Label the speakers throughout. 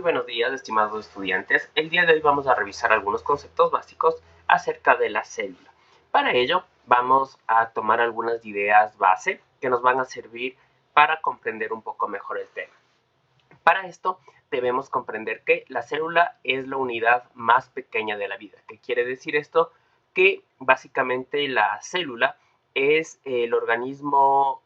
Speaker 1: buenos días, estimados estudiantes. El día de hoy vamos a revisar algunos conceptos básicos acerca de la célula. Para ello, vamos a tomar algunas ideas base que nos van a servir para comprender un poco mejor el tema. Para esto, debemos comprender que la célula es la unidad más pequeña de la vida. ¿Qué quiere decir esto? Que básicamente la célula es el organismo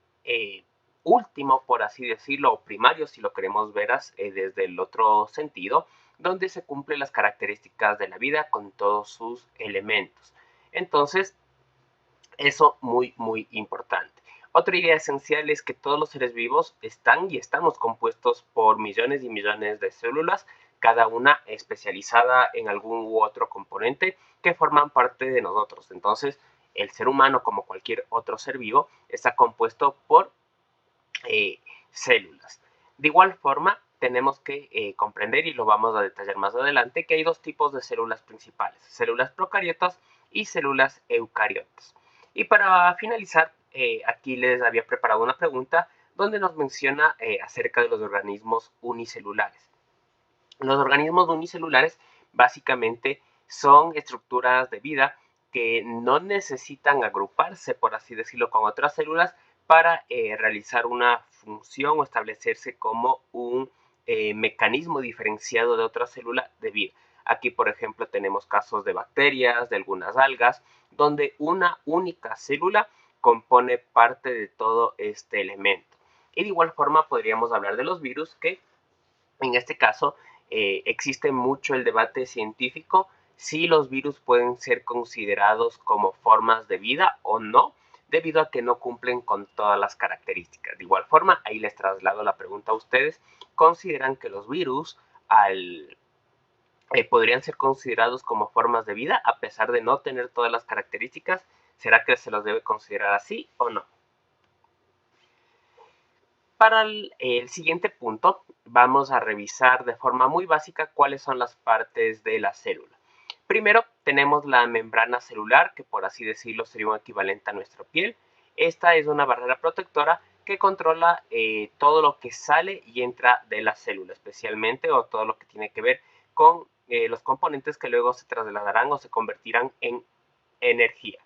Speaker 1: último, por así decirlo, o primario, si lo queremos ver desde el otro sentido, donde se cumplen las características de la vida con todos sus elementos. Entonces, eso muy importante. Otra idea esencial es que todos los seres vivos están y estamos compuestos por millones y millones de células, cada una especializada en algún u otro componente que forman parte de nosotros. Entonces, el ser humano, como cualquier otro ser vivo, está compuesto por células. De igual forma, tenemos que comprender, y lo vamos a detallar más adelante, que hay dos tipos de células principales: células procariotas y células eucariotas. Y para finalizar, aquí les había preparado una pregunta donde nos menciona acerca de los organismos unicelulares. Los organismos unicelulares básicamente son estructuras de vida que no necesitan agruparse, por así decirlo, con otras células para realizar una función o establecerse como un mecanismo diferenciado de otra célula de vida. Aquí, por ejemplo, tenemos casos de bacterias, de algunas algas, donde una única célula compone parte de todo este elemento. Y de igual forma podríamos hablar de los virus, que en este caso existe mucho el debate científico si los virus pueden ser considerados como formas de vida o no, debido a que no cumplen con todas las características. De igual forma, ahí les traslado la pregunta a ustedes: ¿consideran que los virus podrían ser considerados como formas de vida a pesar de no tener todas las características? ¿Será que se los debe considerar así o no? Para el siguiente punto, vamos a revisar de forma muy básica cuáles son las partes de la célula. Primero, tenemos la membrana celular, que por así decirlo sería un equivalente a nuestra piel. Esta es una barrera protectora que controla todo lo que sale y entra de la célula, especialmente, o todo lo que tiene que ver con los componentes que luego se trasladarán o se convertirán en energía.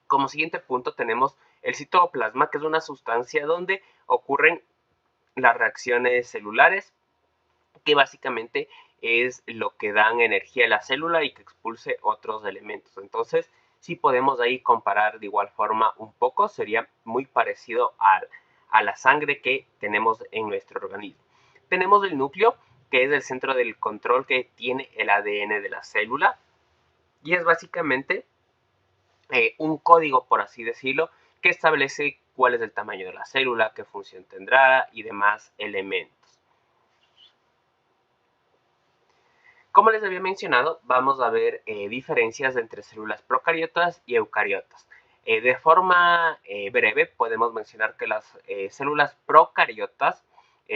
Speaker 1: Como siguiente punto tenemos el citoplasma, que es una sustancia donde ocurren las reacciones celulares, que básicamente es lo que dan energía a la célula y que expulse otros elementos. Entonces, si podemos ahí comparar de igual forma un poco, sería muy parecido a la sangre que tenemos en nuestro organismo. Tenemos el núcleo, que es el centro del control que tiene el ADN de la célula, y es básicamente un código, por así decirlo, que establece cuál es el tamaño de la célula, qué función tendrá y demás elementos. Como les había mencionado, vamos a ver diferencias entre células procariotas y eucariotas. De forma breve, podemos mencionar que las células procariotas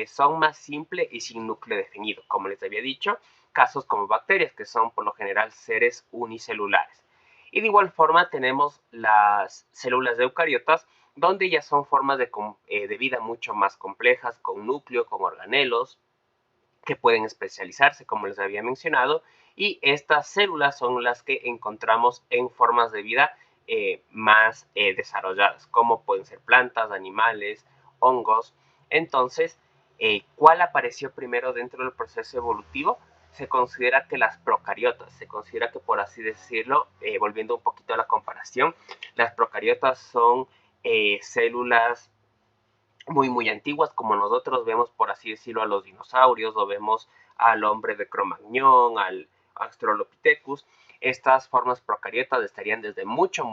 Speaker 1: son más simples y sin núcleo definido. Como les había dicho, casos como bacterias, que son por lo general seres unicelulares. Y de igual forma tenemos las células eucariotas, donde ya son formas de vida mucho más complejas, con núcleo, con organelos, que pueden especializarse, como les había mencionado, y estas células son las que encontramos en formas de vida más desarrolladas, como pueden ser plantas, animales, hongos. Entonces, ¿cuál apareció primero dentro del proceso evolutivo? Se considera que las procariotas, se considera que, por así decirlo, volviendo un poquito a la comparación, las procariotas son células muy antiguas, como nosotros vemos, por así decirlo, a los dinosaurios, o vemos al hombre de Cro-Magnon, al Australopithecus. Estas formas procariotas estarían desde mucho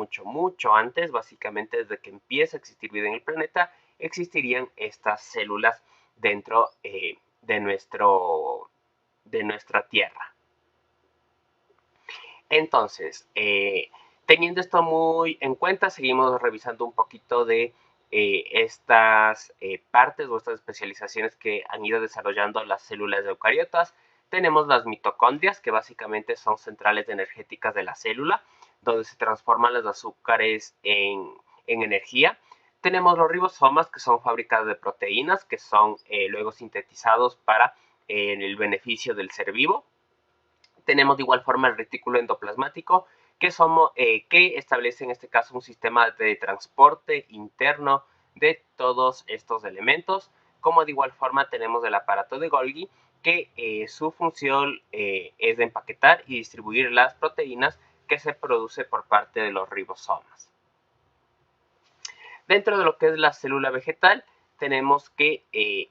Speaker 1: antes, básicamente desde que empieza a existir vida en el planeta, existirían estas células dentro de nuestra Tierra. Entonces, teniendo esto muy en cuenta, seguimos revisando un poquito de estas partes o estas especializaciones que han ido desarrollando las células eucariotas. Tenemos las mitocondrias, que básicamente son centrales energéticas de la célula, donde se transforman los azúcares en energía. Tenemos los ribosomas, que son fábricas de proteínas, que son luego sintetizados para en el beneficio del ser vivo. Tenemos de igual forma el retículo endoplasmático, que establece en este caso un sistema de transporte interno de todos estos elementos, como de igual forma tenemos el aparato de Golgi, que su función es de empaquetar y distribuir las proteínas que se produce por parte de los ribosomas. Dentro de lo que es la célula vegetal, tenemos que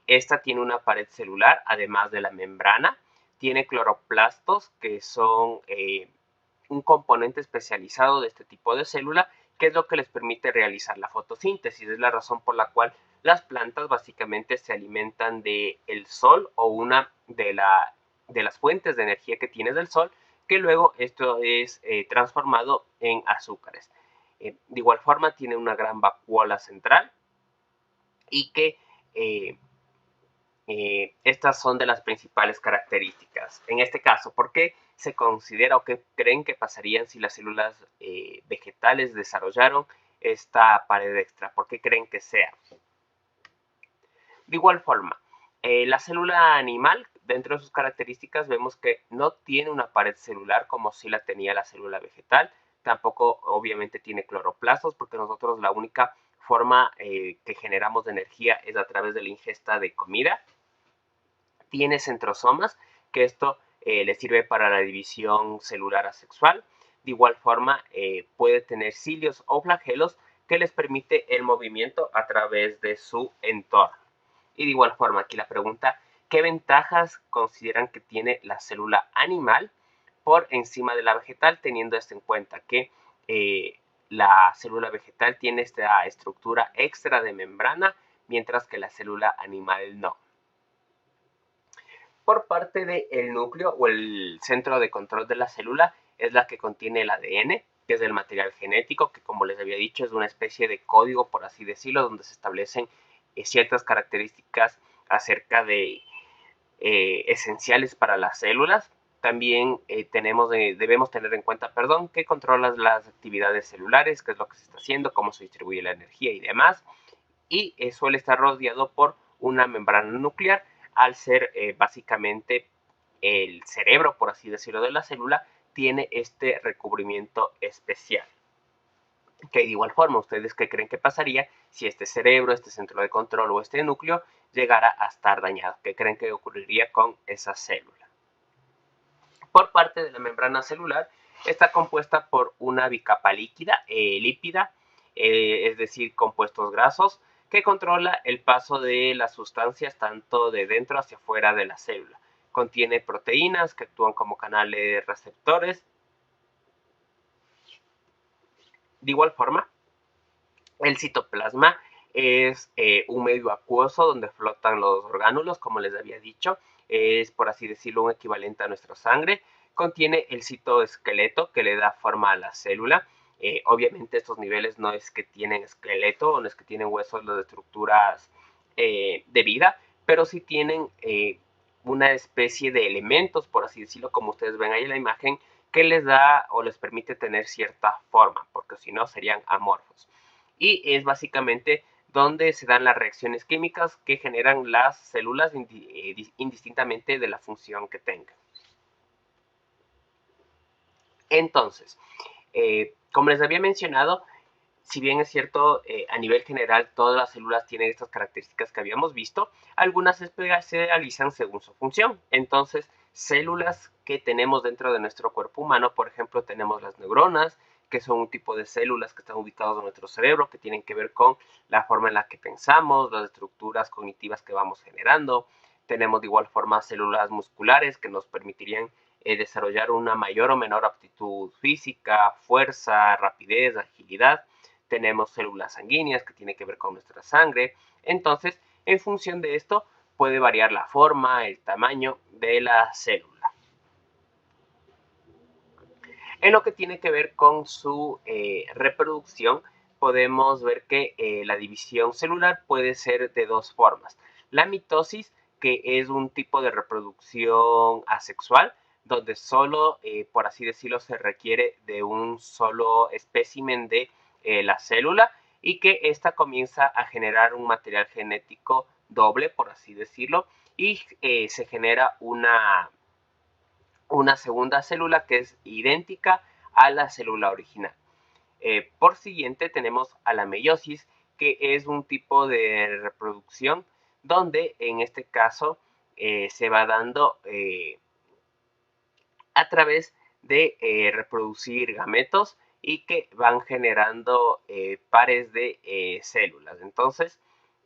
Speaker 1: esta tiene una pared celular, además de la membrana, tiene cloroplastos, que son un componente especializado de este tipo de célula, que es lo que les permite realizar la fotosíntesis. Es la razón por la cual las plantas básicamente se alimentan del sol o una de las fuentes de energía que tiene del sol, que luego esto es transformado en azúcares. De igual forma tiene una gran vacuola central y que estas son de las principales características. En este caso, ¿por qué se considera o qué creen que pasarían si las células vegetales desarrollaron esta pared extra? ¿Por qué creen que sea? De igual forma, la célula animal, dentro de sus características, vemos que no tiene una pared celular como si la tenía la célula vegetal. Tampoco, obviamente, tiene cloroplastos, porque nosotros la única forma que generamos de energía es a través de la ingesta de comida. Tiene centrosomas, que esto le sirve para la división celular asexual. De igual forma, puede tener cilios o flagelos que les permite el movimiento a través de su entorno. Y de igual forma, aquí la pregunta, ¿qué ventajas consideran que tiene la célula animal por encima de la vegetal, teniendo esto en cuenta que la célula vegetal tiene esta estructura extra de membrana, mientras que la célula animal no? Por parte del núcleo o el centro de control de la célula es la que contiene el ADN, que es el material genético, que como les había dicho es una especie de código, por así decirlo, donde se establecen ciertas características acerca de esenciales para las células. También debemos tener en cuenta, que controla las actividades celulares, qué es lo que se está haciendo, cómo se distribuye la energía y demás. Y suele estar rodeado por una membrana nuclear, al ser básicamente el cerebro, por así decirlo, de la célula, tiene este recubrimiento especial. Que de igual forma, ¿ustedes qué creen que pasaría si este cerebro, este centro de control o este núcleo llegara a estar dañado? ¿Qué creen que ocurriría con esa célula? Por parte de la membrana celular, está compuesta por una bicapa líquida, lípida, es decir, compuestos grasos, que controla el paso de las sustancias tanto de dentro hacia afuera de la célula. Contiene proteínas que actúan como canales receptores. De igual forma, el citoplasma es un medio acuoso donde flotan los orgánulos, como les había dicho. Es, por así decirlo, un equivalente a nuestra sangre. Contiene el citoesqueleto, que le da forma a la célula. Obviamente estos niveles no es que tienen esqueleto o no es que tienen huesos las estructuras de vida, pero sí tienen una especie de elementos, por así decirlo, como ustedes ven ahí en la imagen, que les da o les permite tener cierta forma, porque si no serían amorfos. Y es básicamente donde se dan las reacciones químicas que generan las células indistintamente de la función que tengan. Entonces, como les había mencionado, si bien es cierto, a nivel general todas las células tienen estas características que habíamos visto, algunas se especializan según su función. Entonces, células que tenemos dentro de nuestro cuerpo humano, por ejemplo, tenemos las neuronas, que son un tipo de células que están ubicadas en nuestro cerebro, que tienen que ver con la forma en la que pensamos, las estructuras cognitivas que vamos generando. Tenemos de igual forma células musculares que nos permitirían desarrollar una mayor o menor aptitud física, fuerza, rapidez, agilidad. Tenemos células sanguíneas que tienen que ver con nuestra sangre. Entonces, en función de esto, puede variar la forma, el tamaño de la célula. En lo que tiene que ver con su reproducción, podemos ver que la división celular puede ser de dos formas. La mitosis, que es un tipo de reproducción asexual, donde solo, por así decirlo, se requiere de un solo espécimen de la célula y que ésta comienza a generar un material genético doble, por así decirlo, y se genera una segunda célula que es idéntica a la célula original. Por siguiente tenemos a la meiosis, que es un tipo de reproducción donde en este caso se va dando a través de reproducir gametos y que van generando pares de células. Entonces,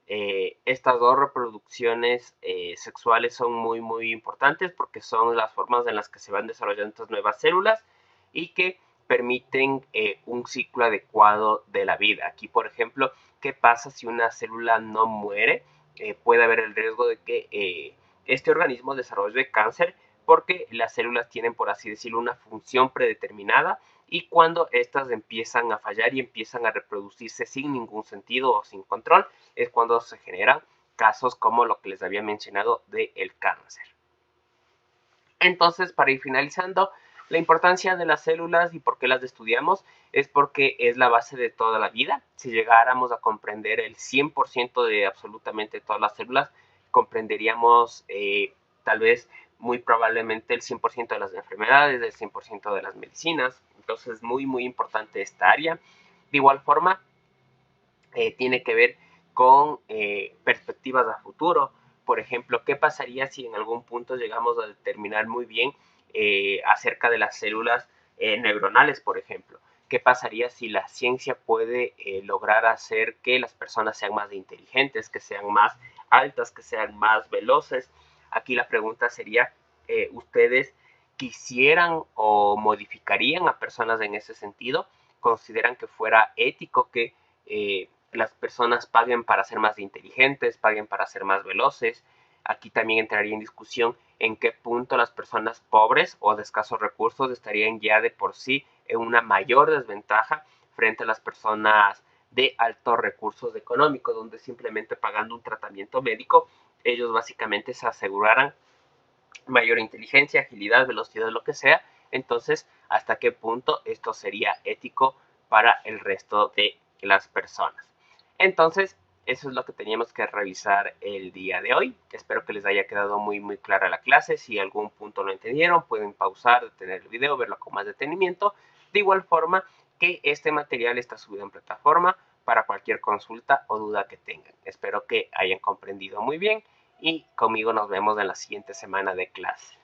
Speaker 1: estas dos reproducciones sexuales son muy importantes porque son las formas en las que se van desarrollando estas nuevas células y que permiten un ciclo adecuado de la vida. Aquí, por ejemplo, ¿qué pasa si una célula no muere? Puede haber el riesgo de que este organismo desarrolle cáncer porque las células tienen, por así decirlo, una función predeterminada y cuando estas empiezan a fallar y empiezan a reproducirse sin ningún sentido o sin control, es cuando se generan casos como lo que les había mencionado del cáncer. Entonces, para ir finalizando, la importancia de las células y por qué las estudiamos es porque es la base de toda la vida. Si llegáramos a comprender el 100% de absolutamente todas las células, comprenderíamos tal vez muy probablemente el 100% de las enfermedades, el 100% de las medicinas. Entonces, muy importante esta área. De igual forma, tiene que ver con perspectivas a futuro. Por ejemplo, ¿qué pasaría si en algún punto llegamos a determinar muy bien acerca de las células neuronales, por ejemplo? ¿Qué pasaría si la ciencia puede lograr hacer que las personas sean más inteligentes, que sean más altas, que sean más veloces? Aquí la pregunta sería, ¿ustedes quisieran o modificarían a personas en ese sentido? ¿Consideran que fuera ético que las personas paguen para ser más inteligentes, paguen para ser más veloces? Aquí también entraría en discusión en qué punto las personas pobres o de escasos recursos estarían ya de por sí en una mayor desventaja frente a las personas de altos recursos económicos, donde simplemente pagando un tratamiento médico, ellos básicamente se aseguraran mayor inteligencia, agilidad, velocidad, lo que sea. Entonces, ¿hasta qué punto esto sería ético para el resto de las personas? Entonces, eso es lo que teníamos que revisar el día de hoy. Espero que les haya quedado muy clara la clase. Si algún punto no entendieron, pueden pausar, detener el video, verlo con más detenimiento. De igual forma que este material está subido en plataforma para cualquier consulta o duda que tengan. Espero que hayan comprendido muy bien y conmigo nos vemos en la siguiente semana de clase.